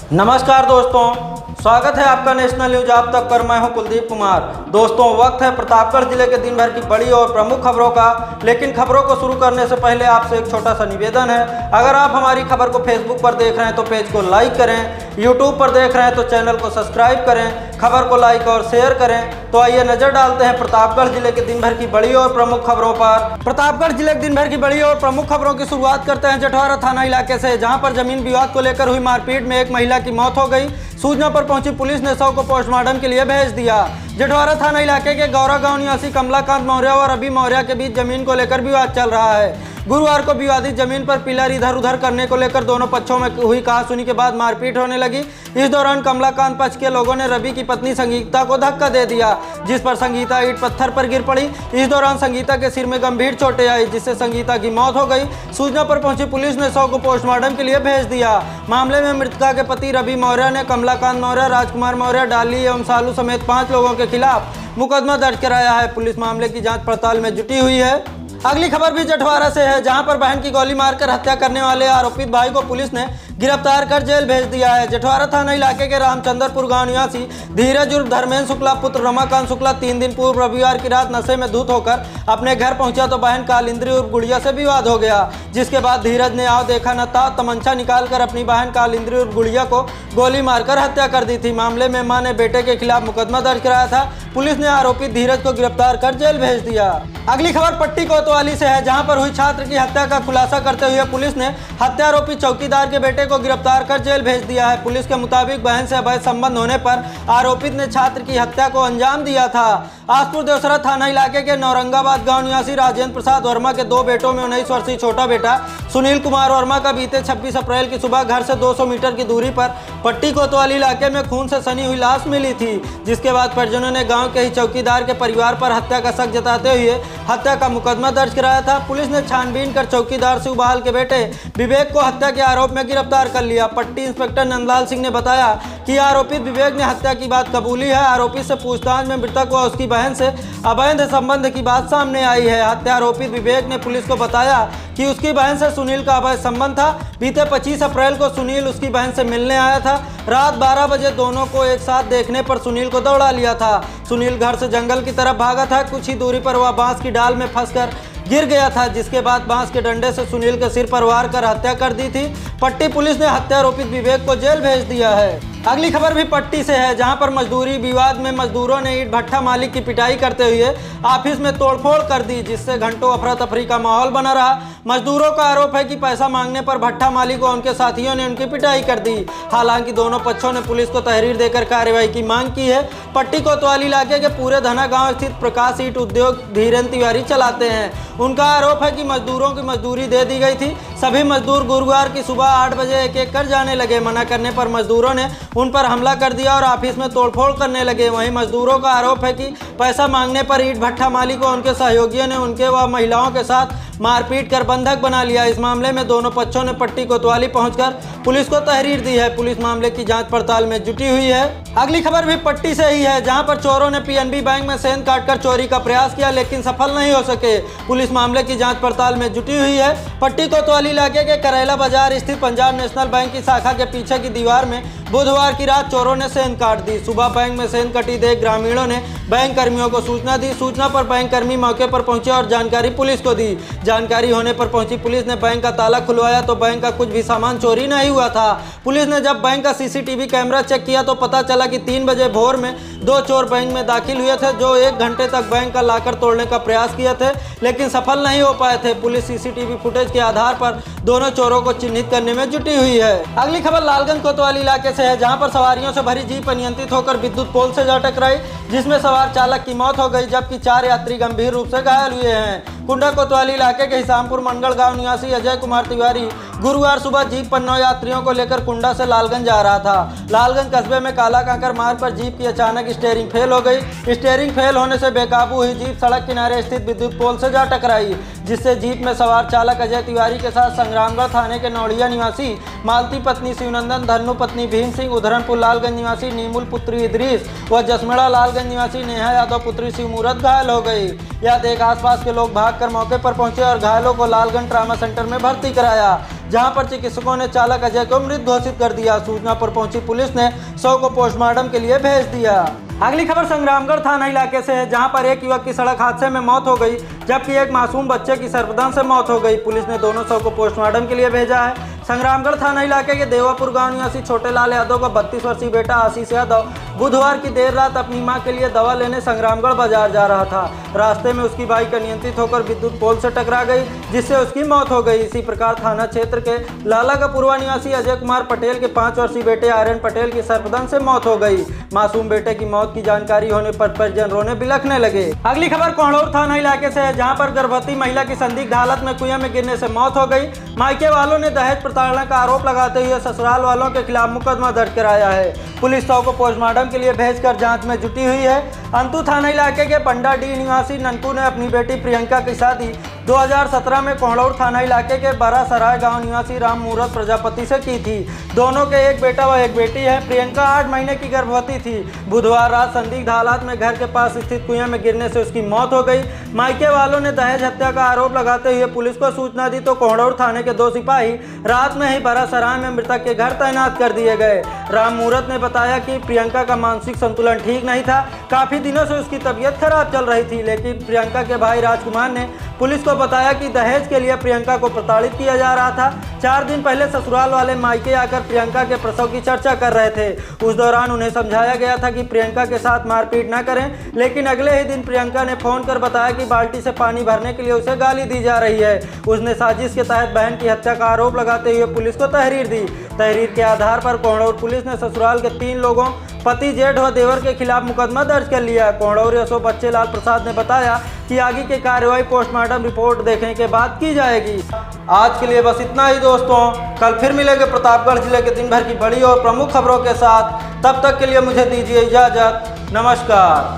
नमस्कार दोस्तों, स्वागत है आपका नेशनल न्यूज आप तक पर। मैं हूं कुलदीप कुमार। दोस्तों, वक्त है प्रतापगढ़ जिले के दिन भर की बड़ी और प्रमुख खबरों का। लेकिन खबरों को शुरू करने से पहले आपसे एक छोटा सा निवेदन है। अगर आप हमारी खबर को फेसबुक पर देख रहे हैं तो पेज को लाइक करें, यूट्यूब पर देख रहे हैं तो चैनल को सब्सक्राइब करें, खबर को लाइक और शेयर करें। तो आइए नजर डालते हैं प्रतापगढ़ जिले के दिन भर की बड़ी और प्रमुख खबरों पर। प्रतापगढ़ जिले के दिन भर की बड़ी और प्रमुख खबरों की शुरुआत करते हैं जटवारा थाना इलाके से, जहां पर जमीन विवाद को लेकर हुई मारपीट में एक महिला की मौत हो गई। सूचना पर पहुंची पुलिस ने शव को पोस्टमार्टम के लिए भेज दिया। जटवारा थाना इलाके के गौरा गांव निवासी कमलाकांत मौर्य और रवि मौर्य के बीच जमीन को लेकर विवाद चल रहा है। गुरुवार को विवादित जमीन पर पिलर इधर उधर करने को लेकर दोनों पक्षों में हुई कहासुनी के बाद मारपीट होने लगी। इस दौरान कमलाकांत पक्ष के लोगों ने रवि की पत्नी संगीता को धक्का दे दिया, जिस पर संगीता ईंट पत्थर पर गिर पड़ी। इस दौरान संगीता के सिर में गंभीर चोटें आई, जिससे संगीता की मौत हो गई। सूचना पर पहुंची पुलिस ने शव को पोस्टमार्टम के लिए भेज दिया। मामले में मृतका के पति रवि मौर्य ने कमलाकांत मौर्य, राजकुमार मौर्य, डाली एवं सालू समेत 5 लोगों के खिलाफ मुकदमा दर्ज कराया है। पुलिस मामले की जांच पड़ताल में जुटी हुई है। अगली खबर भी जटवारा से है, जहां पर बहन की गोली मारकर हत्या करने वाले आरोपित भाई को पुलिस ने गिरफ्तार कर जेल भेज दिया है। जटवारा थाना इलाके के रामचंद्रपुर गांव निवासी धीरज उर्फ धर्मेंद्र शुक्ला पुत्र रमाकांत शुक्ला 3 दिन पूर्व रविवार की रात नशे में धुत होकर अपने घर पहुंचा तो बहन कालिंद्री उर्फ गुड़िया से विवाद हो गया, जिसके बाद धीरज ने आओ देखा न था तमंचा निकालकर अपनी बहन कालिंद्री उर्फ गुड़िया को गोली मारकर हत्या कर दी थी। मामले में मां ने बेटे के खिलाफ मुकदमा दर्ज कराया था। पुलिस ने आरोपी धीरज को गिरफ्तार कर जेल भेज दिया। अगली खबर पट्टी कोतवाली से है, जहां पर हुई छात्र की हत्या का खुलासा करते हुए पुलिस ने हत्या आरोपी चौकीदार के बेटे को गिरफ्तार कर जेल भेज दिया है। पुलिस के मुताबिक बहन से अवैध संबंध होने पर आरोपित ने छात्र की हत्या को अंजाम दिया था। आसपुर देवसरा थाना इलाके के नौरंगाबाद गांव निवासी राजेंद्र प्रसाद वर्मा के 2 बेटों में 19 वर्षीय छोटा बेटा सुनील कुमार वर्मा का बीते 26 अप्रैल की सुबह घर से 200 मीटर की दूरी पर पट्टी कोतवाली इलाके में खून से सनी हुई लाश मिली थी, जिसके बाद परिजनों ने गांव के ही चौकीदार के परिवार पर हत्या का शक जताते हुए हत्या का मुकदमा दर्ज कराया था। पुलिस ने छानबीन कर चौकीदार शिव बहाल के बेटे विवेक को हत्या के आरोप में गिरफ्तार कर लिया। पट्टी इंस्पेक्टर नंदलाल सिंह ने बताया कि आरोपित विवेक ने हत्या की बात कबूली है। आरोपी से पूछताछ में मृतक व उसकी बहन से अवैध संबंध की बात सामने आई है। हत्या आरोपित विवेक ने पुलिस को बताया कि उसकी बहन से सुनील का अवैध संबंध था। बीते 25 अप्रैल को सुनील उसकी बहन से मिलने आया था। रात 12 बजे दोनों को एक साथ देखने पर सुनील को दौड़ा लिया था। सुनील घर से जंगल की तरफ भागा था। कुछ ही दूरी पर वह बांस की डाल में फंसकर गिर गया था, जिसके बाद बांस के डंडे से सुनील के सिर पर वार कर हत्या कर दी थी। पट्टी पुलिस ने हत्या आरोपित विवेक को जेल भेज दिया है। अगली खबर भी पट्टी से है, जहां पर मजदूरी विवाद में मजदूरों ने ईंट भट्ठा मालिक की पिटाई करते हुए ऑफिस में तोड़फोड़ कर दी, जिससे घंटों अफरा तफरी का माहौल बना रहा। मजदूरों का आरोप है कि पैसा मांगने पर भट्ठा मालिक और उनके साथियों ने उनकी पिटाई कर दी। हालांकि दोनों पक्षों ने पुलिस को तहरीर देकर कार्रवाई की मांग की है। पट्टी कोतवाली इलाके के पूरे धना गांव स्थित प्रकाश ईंट उद्योग धीरेन्द्र तिवारी चलाते हैं। उनका आरोप है कि मजदूरों की मजदूरी दे दी गई थी। सभी मजदूर गुरुवार की सुबह 8 बजे एक एक कर जाने लगे। मना करने पर मजदूरों ने उन पर हमला कर दिया और ऑफिस में तोड़फोड़ करने लगे। वहीं मजदूरों का आरोप है कि पैसा मांगने पर ईंट भट्ठा मालिक और उनके सहयोगियों ने उनके व महिलाओं के साथ मारपीट कर बंधक बना लिया। इस मामले में दोनों पक्षों ने पट्टी कोतवाली पहुंचकर पुलिस को तहरीर दी है। पुलिस मामले की जांच पड़ताल में जुटी हुई है। अगली खबर भी पट्टी से ही है, जहां पर चोरों ने पीएनबी बैंक में सेंध काटकर चोरी का प्रयास किया, लेकिन सफल नहीं हो सके। पुलिस मामले की जांच पड़ताल में जुटी हुई है। पट्टी कोतवाली इलाके के करेला बाजार स्थित पंजाब नेशनल बैंक की शाखा के पीछे की दीवार में बुधवार की रात चोरों ने सेंध काट दी। सुबह बैंक में सेंध कटी देख ग्रामीणों ने बैंक कर्मियों को सूचना दी। सूचना पर बैंक कर्मी मौके पर पहुंचे और जानकारी पुलिस को दी। जानकारी होने पर पहुंची पुलिस ने बैंक का ताला खुलवाया तो बैंक का कुछ भी सामान चोरी नहीं हुआ था। पुलिस ने जब बैंक का सीसीटीवी कैमरा चेक किया तो पता चला कि 3 बजे भोर में 2 चोर बैंक में दाखिल हुए थे, जो 1 घंटे तक बैंक का लाकर तोड़ने का प्रयास किए थे, लेकिन सफल नहीं हो पाए थे। पुलिस सीसीटीवी फुटेज के आधार पर दोनों चोरों को चिन्हित करने में जुटी हुई है। अगली खबर लालगंज कोतवाली इलाके से है, जहां पर सवारियों से भरी जीप अनियंत्रित होकर विद्युत पोल से जा टकराई, जिसमें सवार चालक की मौत हो गई, जबकि 4 यात्री गंभीर रूप से घायल हुए हैं। कुंडा कोतवाली इलाके के हिसामपुर मंडल गांव निवासी अजय कुमार तिवारी गुरुवार सुबह जीप पर 9 यात्रियों को लेकर कुंडा से लालगंज जा रहा था। लालगंज कस्बे में काला कांकर मार्ग पर जीप की अचानक स्टीयरिंग फेल हो गई। स्टीयरिंग फेल होने से बेकाबू हुई जीप सड़क किनारे स्थित विद्युत पोल से जा टकराई, जिससे जीप में सवार चालक अजय तिवारी के साथ संग्रामगढ़ थाने के नौड़िया निवासी मालती पत्नी शिवनंदन, धन्नू पत्नी भीम सिंह, उधरनपुर लालगंज निवासी नीमुल पुत्री इदरीस व जसमेड़ा लालगंज निवासी नेहा यादव पुत्री शिवमूरत घायल हो गई। यह देख आसपास के लोग भागकर मौके पर पहुंचे और घायलों को लालगंज ट्रामा सेंटर में भर्ती कराया। जहां पर चिकित्सकों ने चालक अजय को मृत घोषित कर दिया। सूचना पर पहुंची पुलिस ने शव को पोस्टमार्टम के लिए भेज दिया। अगली खबर संग्रामगढ़ थाना इलाके से है, जहां पर एक युवक की सड़क हादसे में मौत हो गई, जबकि एक मासूम बच्चे की सर्पदंश से मौत हो गई। पुलिस ने दोनों शव को पोस्टमार्टम के लिए भेजा है। संग्रामगढ़ थाना इलाके के देवापुर गांव निवासी छोटे लाल यादव का 32 वर्षीय बेटा आशीष यादव बुधवार की देर रात अपनी मां के लिए दवा लेने संग्रामगढ़ बाजार जा रहा था। रास्ते में उसकी बाइक अनियंत्रित होकर विद्युत पोल से टकरा गई, जिससे उसकी मौत हो गई। इसी प्रकार थाना क्षेत्र के लाला का पूर्वा निवासी अजय कुमार पटेल के 5 वर्षीय बेटे आर्यन पटेल की सर्पदंश से मौत हो गई। मासूम बेटे की मौत की जानकारी होने पर परिजन रोने बिलखने लगे। अगली खबर कोहड़ौर थाना इलाके से है, जहां पर गर्भवती महिला की संदिग्ध हालत में कुएं में गिरने से मौत हो गई। मायके वालों ने दहेज प्रताड़ना का आरोप लगाते हुए ससुराल वालों के खिलाफ मुकदमा दर्ज कराया है। पुलिस शव को पोस्टमार्टम के लिए भेजकर जांच में जुटी हुई है। अंतु थाना इलाके के पंडाडीह निवासी ननकू ने अपनी बेटी प्रियंका की शादी 2017 में कोहड़ौर थाना इलाके के बड़ा सराय गांव निवासी राम मूरत प्रजापति से की थी। दोनों के एक बेटा व एक बेटी है। प्रियंका 8 महीने की गर्भवती थी। बुधवार रात संदिग्ध हालात में घर के पास स्थित कुएं में गिरने से उसकी मौत हो गई। मायके वालों ने दहेज हत्या का आरोप लगाते हुए पुलिस को सूचना दी तो कोहड़ौर थाने के 2 सिपाही रात में ही बड़ा सराय में मृतक के घर तैनात कर दिए गए। राम मूरत ने बताया कि प्रियंका का मानसिक संतुलन ठीक नहीं था। काफी दिनों से उसकी तबीयत खराब चल रही थी, लेकिन प्रियंका के भाई राजकुमार ने पुलिस को बताया कि दहेज के लिए प्रियंका को प्रताड़ित किया जा रहा था। 4 दिन पहले ससुराल वाले मायके आकर प्रियंका के प्रसव की चर्चा कर रहे थे। उस दौरान उन्हें समझाया गया था कि प्रियंका के साथ मारपीट न करें, लेकिन अगले ही दिन प्रियंका ने फोन कर बताया कि बाल्टी से पानी भरने के लिए उसे गाली दी जा रही है। उसने साजिश के तहत बहन की हत्या का आरोप लगाते हुए पुलिस को तहरीर दी। तहरीर के आधार पर कोहड़ौर पुलिस ने ससुराल के 3 लोगों पति, जेठ व देवर के खिलाफ मुकदमा दर्ज कर लिया। कोहड़ौर एसओ बच्चे लाल प्रसाद ने बताया कि आगे की कार्रवाई पोस्टमार्टम रिपोर्ट देखने के बाद की जाएगी। आज के लिए बस इतना ही दोस्तों। कल फिर मिलेंगे प्रतापगढ़ जिले के दिन भर की बड़ी और प्रमुख खबरों के साथ। तब तक के लिए मुझे दीजिए इजाजत। नमस्कार।